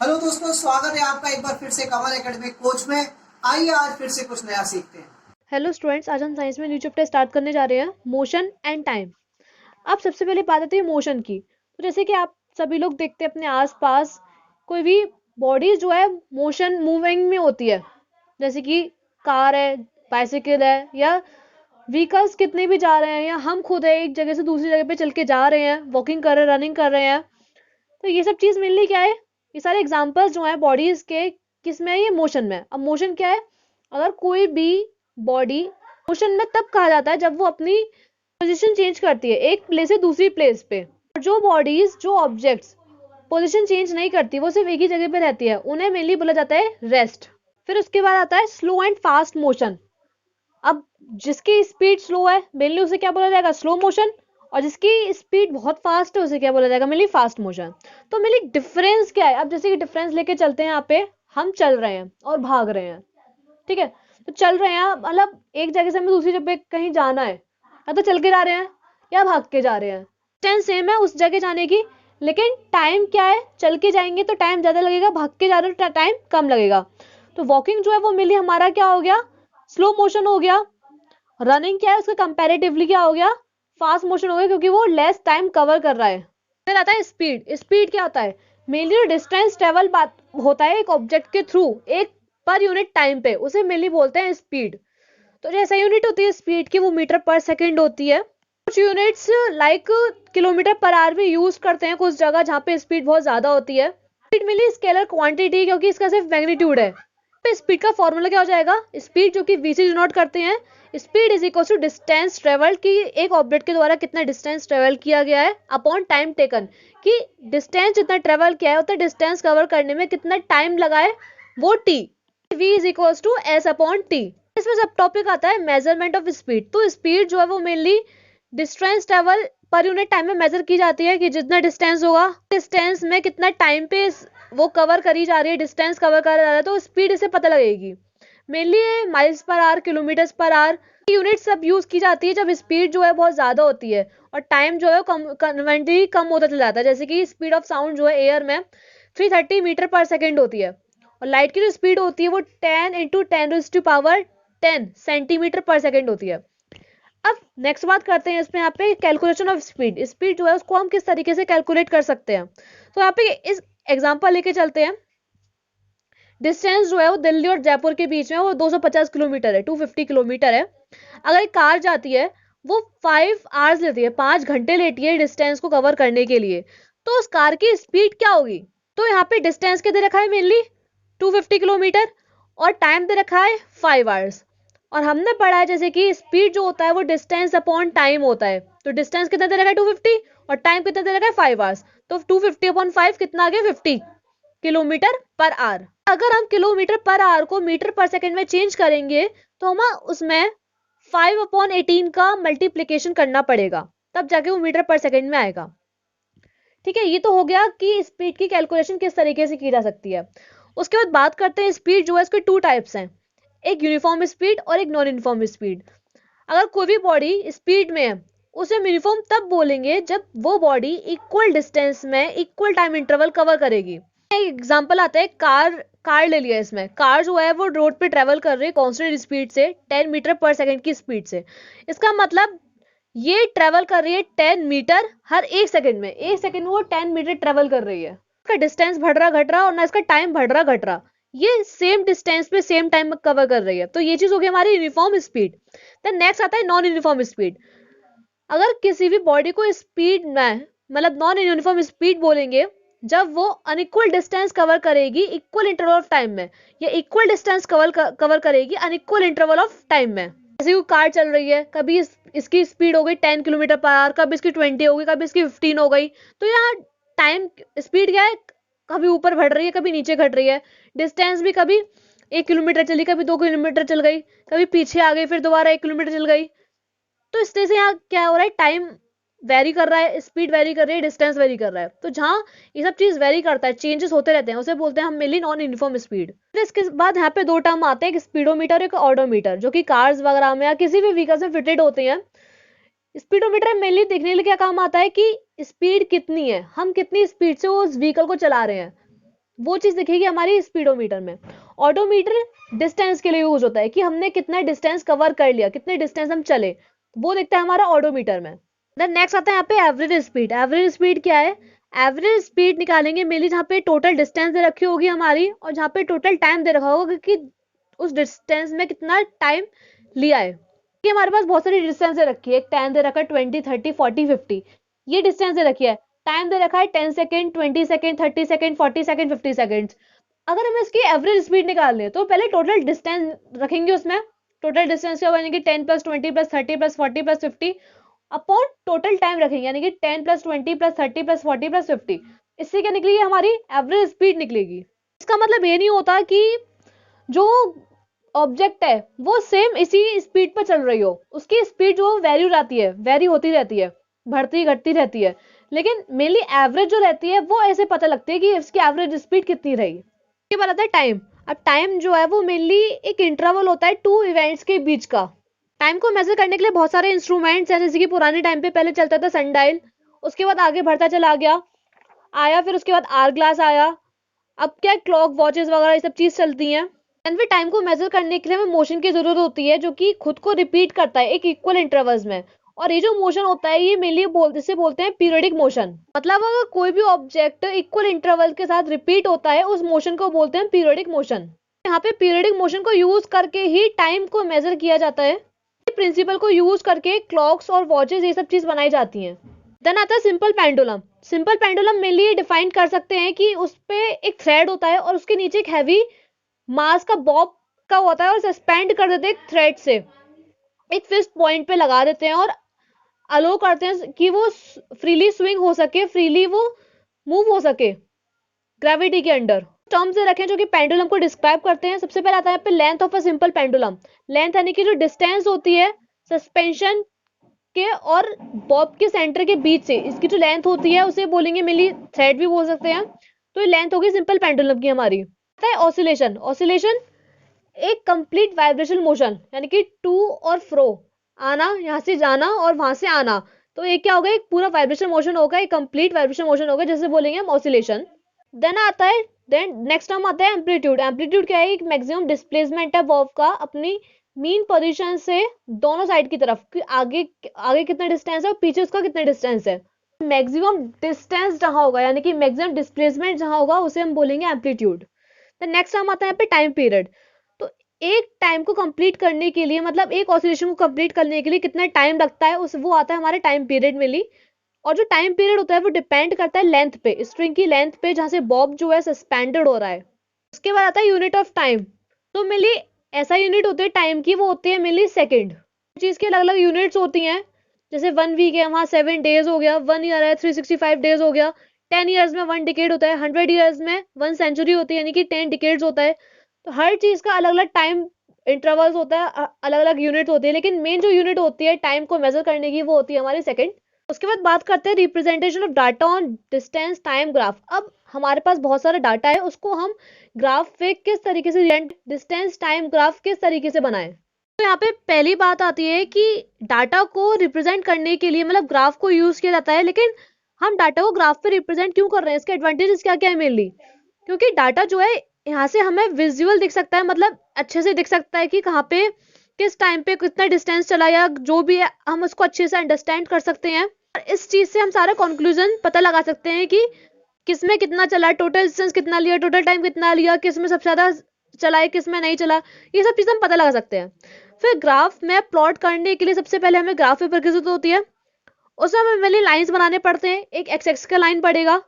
Hello दोस्तों, स्वागत है आपका एक बार फिर से कमल एकेडमी कोच में। आइए आज फिर से कुछ नया सीखते हैं। हेलो स्टूडेंट्स, आज हम साइंस में न्यू चैप्टर स्टार्ट करने जा रहे हैं, मोशन एंड टाइम। अब सबसे पहले बात आती है मोशन की। तो जैसे कि आप सभी लोग देखते हैं अपने आसपास, कोई भी बॉडी जो है मोशन मूविंग में होती है, जैसे कि कार है, बाइसिकल है, या व्हीकल्स कितने भी जा रहे हैं, या हम खुद है एक जगह से दूसरी जगह पे चल के जा रहे हैं, वॉकिंग कर रहे हैं, रनिंग कर रहे हैं। तो ये सब चीज़ मेनली क्या है, ये सारे एग्जांपल्स जो हैं बॉडीज के, किस में है, ये मोशन में। अब मोशन क्या है, अगर कोई भी बॉडी मोशन में तब कहा जाता है जब वो अपनी पोजीशन चेंज करती है एक प्लेस से दूसरी प्लेस पे। और जो बॉडीज, जो ऑब्जेक्ट्स पोजीशन चेंज नहीं करती, वो सिर्फ एक ही जगह पे रहती है, उन्हें मेनली बोला जाता है रेस्ट। फिर उसके बाद आता है स्लो एंड फास्ट मोशन। अब जिसकी स्पीड स्लो है मेनली उसे क्या बोला जाएगा, स्लो मोशन। और जिसकी स्पीड बहुत फास्ट है उसे क्या बोला जाएगा, मेनली फास्ट मोशन। तो मेनली डिफरेंस क्या है, अब जैसे कि डिफरेंस लेके चलते हैं, यहाँ पे हम चल रहे हैं और भाग रहे हैं, ठीक है। तो चल रहे हैं मतलब एक जगह से हमें दूसरी जगह पे कहीं जाना है, या तो चल के जा रहे हैं या भाग के जा रहे हैं। डिस्टेंस सेम है उस जगह जाने की, लेकिन टाइम क्या है, चल के जाएंगे तो टाइम ज्यादा लगेगा, भाग के जा रहे हो टाइम कम लगेगा। तो वॉकिंग जो है वो मेनली हमारा क्या हो गया, स्लो मोशन हो गया। रनिंग क्या है, उसका कंपैरेटिवली क्या हो गया, फास्ट मोशन हो गया, क्योंकि वो लेस टाइम कवर कर रहा है। फिर आता है स्पीड। स्पीड क्या होता है, मेनली डिस्टेंस ट्रेवल बात होता है एक ऑब्जेक्ट के थ्रू एक पर यूनिट टाइम पे, उसे मेनली बोलते हैं स्पीड। तो जैसा यूनिट होती है स्पीड की, वो मीटर पर सेकंड होती है। कुछ units like kilometre per hour भी यूज करते हैं कुछ जगह जहाँ पे स्पीड बहुत ज्यादा होती है। स्पीड मिली स्केलर क्वांटिटी, क्योंकि इसका सिर्फ मैग्नीट्यूड है। पे स्पीड का फॉर्मूला क्या हो जाएगा, स्पीड जो कि वी से डिनोट करते हैं, speed is equal to distance travel, की एक ऑब्जेक्ट के द्वारा कितना डिस्टेंस ट्रेवल किया गया है अपॉन टाइम टेकन, कि डिस्टेंस जितना ट्रेवल किया है उतना डिस्टेंस कवर करने में कितना टाइम लगा है, वो T. v is equal to S upon T. इसमें सब टॉपिक आता है मेजरमेंट ऑफ स्पीड। तो स्पीड जो है वो mainly distance travel per unit time में मेजर की जाती है, कि जितना डिस्टेंस होगा डिस्टेंस में कितना टाइम पे वो कवर करी जा रही है, डिस्टेंस कवर करा जा रहा है, तो स्पीड इससे पता लगेगी। Mainly miles per hour, kilometres per hour unit सब यूज की जाती है जब स्पीड जो है बहुत ज्यादा होती है और टाइम जो है कन्वेंटली कम होता चला जाता है। जैसे कि स्पीड ऑफ साउंड जो है एयर में 330 मीटर पर सेकेंड होती है, और लाइट की जो स्पीड होती है वो 10 इंटू 10 सेंटीमीटर पर सेकेंड होती है। अब नेक्स्ट बात करते हैं इसमें, यहाँ पे कैलकुलेशन ऑफ स्पीड। स्पीड जो है उसको हम किस तरीके से कैलकुलेट कर सकते हैं। तो यहाँ पे इस एग्जांपल लेके चलते हैं। डिस्टेंस जो है वो दिल्ली और जयपुर के बीच में वो 250 किलोमीटर है, 250 किलोमीटर है। अगर एक कार जाती है वो 5 आवर्स लेती है, 5 घंटे लेती है डिस्टेंस को कवर करने के लिए, तो उस कार की स्पीड क्या होगी। तो यहाँ पे डिस्टेंस क्या दे रखा है, मेनली 250 किलोमीटर, और टाइम दे रखा है 5 आवर्स। और हमने पढ़ा है जैसे कि स्पीड जो होता है वो डिस्टेंस अपॉन टाइम होता है। तो डिस्टेंस कितना दे रखा है 250, और टाइम कितना दे रखा है 5 आवर्स। तो 250 अपॉन 5 कितना आ गया, 50 किलोमीटर पर आवर। अगर हम किलोमीटर पर आवर को मीटर पर सेकंड में चेंज करेंगे तो हमें उसमें 5/18 का मल्टीप्लीकेशन करना पड़ेगा, तब जाके वो मीटर पर सेकंड में आएगा। ठीक है, ये तो हो गया कि स्पीड की कैलकुलेशन किस तरीके से की जा सकती है। उसके बाद बात करते हैं स्पीड जो है इसके 2 टाइप्स हैं, एक यूनिफॉर्म स्पीड और एक नॉन यूनिफॉर्म स्पीड। अगर कोई भी बॉडी स्पीड में है उसे यूनिफॉर्म तब बोलेंगे जब वो बॉडी इक्वल डिस्टेंस में इक्वल टाइम इंटरवल कवर करेगी। एक एग्जांपल आता है, कार ले लिया। इसमें कार जो है वो रोड पे ट्रेवल कर रही है कांस्टेंट स्पीड से 10 मीटर पर सेकंड की स्पीड से। इसका मतलब ये ट्रेवल कर रही है 10 मीटर हर एक सेकंड में, एक सेकंड में वो 10 मीटर ट्रेवल कर रही है। इसका डिस्टेंस बढ़ रहा घट रहा और ना इसका टाइम बढ़ रहा घट रहा, ये सेम डिस्टेंस पे सेम टाइम कवर कर रही है। तो ये चीज हो गई हमारी यूनिफॉर्म स्पीड। देन नेक्स्ट आता है नॉन यूनिफॉर्म स्पीड। अगर किसी भी बॉडी को स्पीड में मतलब नॉन यूनिफॉर्म स्पीड बोलेंगे जब वो अनइक्वल डिस्टेंस कवर करेगी इक्वल इंटरवल ऑफ टाइम में, या इक्वल डिस्टेंस कवर करेगी अनइक्वल इंटरवल ऑफ टाइम में। जैसे वो कार चल रही है, कभी इसकी स्पीड हो गई 10 किलोमीटर पर आवर, कभी इसकी 20 हो गई, कभी इसकी 15 हो गई। तो यहाँ टाइम स्पीड क्या है, कभी ऊपर बढ़ रही है कभी नीचे घट रही है। डिस्टेंस भी कभी 1 किलोमीटर चली, कभी 2 किलोमीटर चल गई, कभी पीछे आ गई, फिर दोबारा 1 किलोमीटर चल गई। तो इस तरह से यहाँ क्या हो रहा है, टाइम वेरी कर रहा है, स्पीड वेरी कर रही है, डिस्टेंस वेरी कर रहा है। तो जहाँ ये सब चीज वेरी करता है, चेंजेस होते रहते हैं, उसे बोलते हैं हम मेनली नॉन यूनिफॉर्म स्पीड। फिर इसके बाद यहाँ पे 2 टर्म आते हैं, एक स्पीडोमीटर एक ऑडोमीटर, जो कि कार्स वगैरह में या किसी भी व्हीकल में फिटेड होते हैं। स्पीडोमीटर मेनली देखने के लिए क्या काम आता है कि स्पीड कितनी है, हम कितनी स्पीड से उस व्हीकल को चला रहे हैं। वो चीज दिखेगी हमारी स्पीडोमीटर में। ऑडोमीटर डिस्टेंस के लिए यूज होता है कि हमने कितना डिस्टेंस कवर कर लिया, कितने डिस्टेंस हम चले, वो दिखता है हमारा ऑडोमीटर में। देन नेक्स्ट आता है यहाँ पे एवरेज स्पीड। एवरेज स्पीड क्या है? एवरेज स्पीड निकालेंगे मेनली जहाँ पे टोटल डिस्टेंस दे रखी होगी हमारी और जहाँ पे टोटल टाइम दे रखा होगा कि उस डिस्टेंस में कितना टाइम लिया है। कि हमारे पास बहुत सारी डिस्टेंस दे रखी है, एक 10 दे रखा है, 20, 30, 40, 50, ये डिस्टेंस दे रखी है। टाइम दे रखा है 10 second, 20 second, 30 second, 40 second, 50 second. अगर हमें इसकी एवरेज स्पीड निकालनी है तो पहले टोटल डिस्टेंस रखेंगे, उसमें टोटल डिस्टेंस क्या बनेगी 10 plus 20 plus 30 plus 40 plus 50 upon total time रखेंगे, यानी कि 10 प्लस 20 प्लस 30 प्लस 40 प्लस 50। इससे क्या निकलेगी? हमारी एवरेज स्पीड निकलेगी। इसका मतलब ये नहीं होता कि जो ऑब्जेक्ट है वो सेम इसी स्पीड पर चल रही हो, उसकी स्पीड जो वेरी रहती है, वेरी होती रहती है, बढ़ती घटती रहती है, लेकिन मेनली एवरेज जो रहती है वो ऐसे पता लगती है कि इसकी एवरेज स्पीड कितनी रही। ये बात आता है टाइम। अब टाइम जो है वो मेनली एक इंटरवल होता है टू इवेंट्स के बीच का। टाइम को मेजर करने के लिए बहुत सारे इंस्ट्रूमेंट्स हैं, जैसे कि पुराने टाइम पे पहले चलता था सनडायल, उसके बाद आगे बढ़ता चला गया, आया फिर उसके बाद आवर ग्लास आया, अब क्या क्लॉक, वॉचेस वगैरह ये सब चीज चलती हैं। एंड फिर टाइम को मेजर करने के लिए हमें मोशन की जरूरत होती है जो कि खुद को रिपीट करता है एक इक्वल इंटरवल्स में। और ये जो मोशन होता है ये मेनली जिसे बोलते हैं पीरियडिक मोशन। मतलब अगर कोई भी ऑब्जेक्ट इक्वल इंटरवल के साथ रिपीट होता है उस मोशन को बोलते हैं पीरियडिक मोशन। यहाँ पे पीरियडिक मोशन को यूज करके ही टाइम को मेजर किया जाता है। प्रिंसिपल को यूज करके क्लॉक्स और वॉचेस ये सब चीज बनाई जाती हैं। देन आता है simple pendulum. Simple pendulum mainly define कर सकते हैं कि उस पे एक थ्रेड होता है और उसके नीचे एक हैवी मास का बॉब का होता है और सस्पेंड कर देते हैं थ्रेड से, एक फिक्स्ड पॉइंट पे लगा देते हैं और अलो करते हैं कि वो फ्रीली स्विंग हो सके, फ्रीली वो मूव हो सके ग्रेविटी के अंडर। टर्म्स दे रखे हैं जो कि पेंडुलम को डिस्क्राइब करते हैं। सबसे पहले आता है यहाँ पे length of a simple pendulum. Length यानी कि जो डिस्टेंस होती है सस्पेंशन के और बॉब के सेंटर के बीच से, इसकी जो लेंथ होती है उसे बोलेंगे मेनली थ्रेड भी बोल सकते हैं। तो ये लेंथ होगी सिंपल पेंडुलम की हमारी। है ऑसिलेशन। ऑसिलेशन एक कंप्लीट वाइब्रेशन मोशन, यानी कि टू और फ्रो, आना, यहाँ से जाना और वहां से आना, तो ये क्या होगा? एक पूरा वाइब्रेशन मोशन होगा, एक कंप्लीट वाइब्रेशन मोशन होगा, जैसे बोलेंगे हम ऑसिलेशन। देन आता है नेक्स्ट टर्म आता है एम्पलीट्यूड। एम्पलीट्यूड क्या है? एक मैक्सिमम डिस्प्लेसमेंट है बॉब का अपनी मीन पोजीशन से दोनों साइड की तरफ, कि आगे आगे कितना डिस्टेंस है और पीछे उसका कितना डिस्टेंस है। मैक्सिमम डिस्टेंस जहां होगा यानी कि मैक्सिमम डिस्प्लेसमेंट जहां होगा उसे हम बोलेंगे एम्पलीट्यूड। नेक्स्ट टर्म आता है यहाँ पे टाइम पीरियड। तो एक टाइम को कंप्लीट करने के लिए, मतलब एक ऑसिलेशन को कंप्लीट करने के लिए कितना टाइम लगता है उस वो आता है हमारे टाइम पीरियड में ली। और जो टाइम पीरियड होता है वो डिपेंड करता है लेंथ पे, स्ट्रिंग की लेंथ पे जहां से बॉब जो है सस्पेंडेड हो रहा है। उसके बाद आता है यूनिट ऑफ टाइम। तो मेनली ऐसा यूनिट होती है टाइम की, वो होती है मेनली सेकेंड। चीज की अलग अलग यूनिट्स होती हैं, जैसे 1 वीक है वहां 7 डेज हो गया, 1 ईयर है 365 डेज हो गया, 10 ईयर्स में 1 डिकेड होता है, 100 ईयर्स में 1 सेंचुरी होती है, यानी कि 10 डिकेड्स होता है। तो हर चीज का अलग अलग टाइम इंटरवल्स होता है, अलग अलग यूनिट होती है, लेकिन मेन जो यूनिट होती है टाइम को मेजर करने की वो होती है हमारी सेकंड। उसके बाद बात करते हैं representation of data on distance time graph. अब हमारे पास बहुत सारा डाटा है, उसको हम ग्राफ पे किस तरीके से, डिस्टेंस टाइम ग्राफ किस तरीके से बनाएं। तो यहाँ पे पहली बात आती है कि डाटा को रिप्रेजेंट करने के लिए मतलब ग्राफ को यूज किया जाता है, लेकिन हम डाटा को ग्राफ पे रिप्रेजेंट क्यों कर रहे हैं? इसके एडवांटेजेस क्या क्या है मेनली? क्योंकि डाटा जो है यहाँ से हमें विजुअल दिख सकता है, मतलब अच्छे से दिख सकता है कि कहाँ पे किस टाइम पे कितना डिस्टेंस चला या जो भी है, हम उसको अच्छे से अंडरस्टैंड कर सकते हैं। और इस चीज से हम सारा कंक्लूजन पता लगा सकते हैं कि किस में कितना चला, टोटल डिस्टेंस कितना लिया, टोटल टाइम कितना लिया, किस में सबसे ज्यादा चला है, किस में नहीं चला, ये सब चीजें हम पता लगा सकते हैं। फिर ग्राफ में प्लॉट करने के लिए सबसे पहले हमें ग्राफ पेपर की जरूरत होती है। उसमें हमें पहले लाइंस बनाने पड़ते हैं। एक एक्स एक्सिस का लाइन पड़ेगा,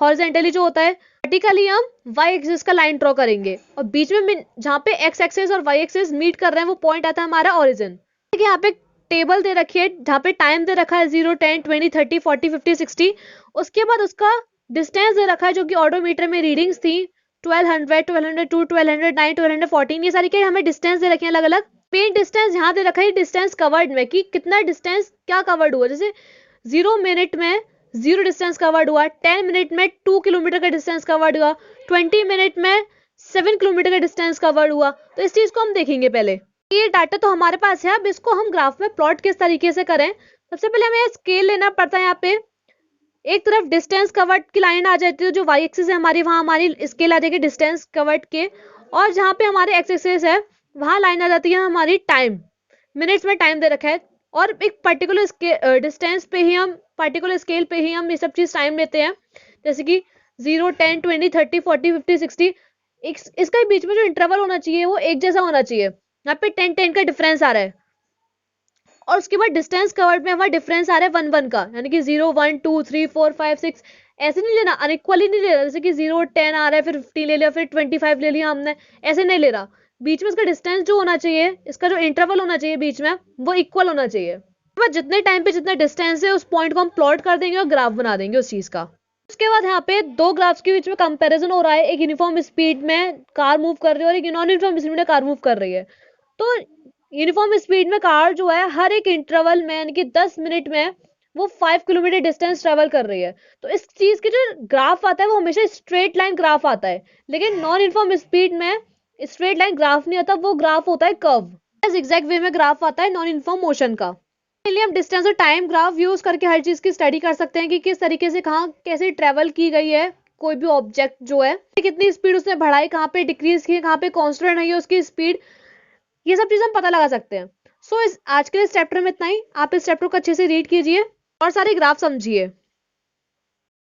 हॉरिजॉन्टली जो होता है, वर्टिकली हम वाई एक्सिस का लाइन ड्रॉ करेंगे और बीच में जहाँ पे एक्स एक्सिस और वाई एक्सिस मीट कर रहे हैं वो पॉइंट आता है हमारा ओरिजिन। देखिए यहाँ पे टेबल दे रखी है जहाँ पे टाइम दे रखा है 0, 10, 20, 30, 40, 50, 60। उसके बाद उसका डिस्टेंस दे रखा है जो कि ऑडोमीटर में रीडिंग्स थी 1200, 1202, 1209, 1214, ये सारी के हमें डिस्टेंस दे रखे हैं अलग अलग। मेन डिस्टेंस यहाँ दे रखा है डिस्टेंस कवर्ड में कि कितना डिस्टेंस क्या कवर्ड हुआ, जैसे 0 मिनट में 0 डिस्टेंस कवर्ड हुआ, 10 मिनट में 2 किलोमीटर का डिस्टेंस कवर्ड हुआ, 20 मिनट में 7 किलोमीटर का डिस्टेंस कवर्ड हुआ। तो इस चीज को हम देखेंगे पहले। ये डाटा तो हमारे पास है, अब इसको हम ग्राफ में प्लॉट किस तरीके से करें। सबसे पहले हमें स्केल लेना पड़ता है यहाँ पे एक तरफ डिस्टेंस कवर्ड की लाइन आ जाती है, जो वाई एक्सिस है हमारी, वहां हमारी स्केल आ जाएगी डिस्टेंस कवर्ड के, और जहां पे हमारे एक्स एक्सिस है वहां लाइन आ जाती है हमारी टाइम, मिनट्स में टाइम दे रखा है, और एक पर्टिकुलर डिस्टेंस पे ही हम, पर्टिकुलर स्केल पे ही हम ये सब चीज टाइम लेते हैं, जैसे कि 0, 10, 20, 30, 40, 50, 60। इसका बीच में जो इंटरवल होना चाहिए वो एक जैसा होना चाहिए। यहाँ पे 10, 10 का डिफरेंस आ रहा है, और उसके बाद डिस्टेंस कवर्ड में हमारा डिफरेंस आ रहा है 1, 1 का, यानी कि 0, 1, 2, 3, 4, 5, 6, ऐसे नहीं लेना, अनइक्वली नहीं ले रहा, जैसे कि 0, 10 आ रहा है, फिर 50 ले लिया, फिर 25 ले लिया हमने, ऐसे नहीं ले रहा। बीच में इसका डिस्टेंस जो होना चाहिए, इसका जो इंटरवल होना चाहिए बीच में, वो इक्वल होना चाहिए। तो जितने टाइम पे जितना डिस्टेंस है उस पॉइंट को हम प्लॉट कर देंगे और ग्राफ बना देंगे उस चीज का। उसके बाद यहाँ पे दो ग्राफ्स के बीच में कंपैरिजन हो रहा है, एक यूनिफॉर्म स्पीड में कार मूव कर रही है और एक नॉन यूनिफॉर्म स्पीड में कार मूव कर रही है। तो यूनिफॉर्म स्पीड में कार जो है हर एक इंटरवल में, यानी कि 10 मिनट में वो 5 किलोमीटर डिस्टेंस ट्रेवल कर रही है। तो इस चीज के जो ग्राफ आता है वो हमेशा स्ट्रेट लाइन ग्राफ आता है, लेकिन नॉन यूनिफॉर्म स्पीड में स्ट्रेट लाइन ग्राफ नहीं आता, वो ग्राफ होता है कर्व, zigzag वे में ग्राफ आता है नॉन यूनिफॉर्म मोशन का। इसलिए हम डिस्टेंस और टाइम ग्राफ यूज करके हर चीज की स्टडी कर सकते हैं कि किस तरीके से कहाँ कैसे ट्रेवल की गई है कोई भी ऑब्जेक्ट जो है, कितनी स्पीड उसने बढ़ाई, कहाँ पे डिक्रीज की, कहाँ पे कांस्टेंट रही है उसकी स्पीड, ये सब चीज हम पता लगा सकते हैं। सो इस आज के इस चैप्टर में इतना ही। आप इस चैप्टर को अच्छे से रीड कीजिए और सारे ग्राफ समझिए।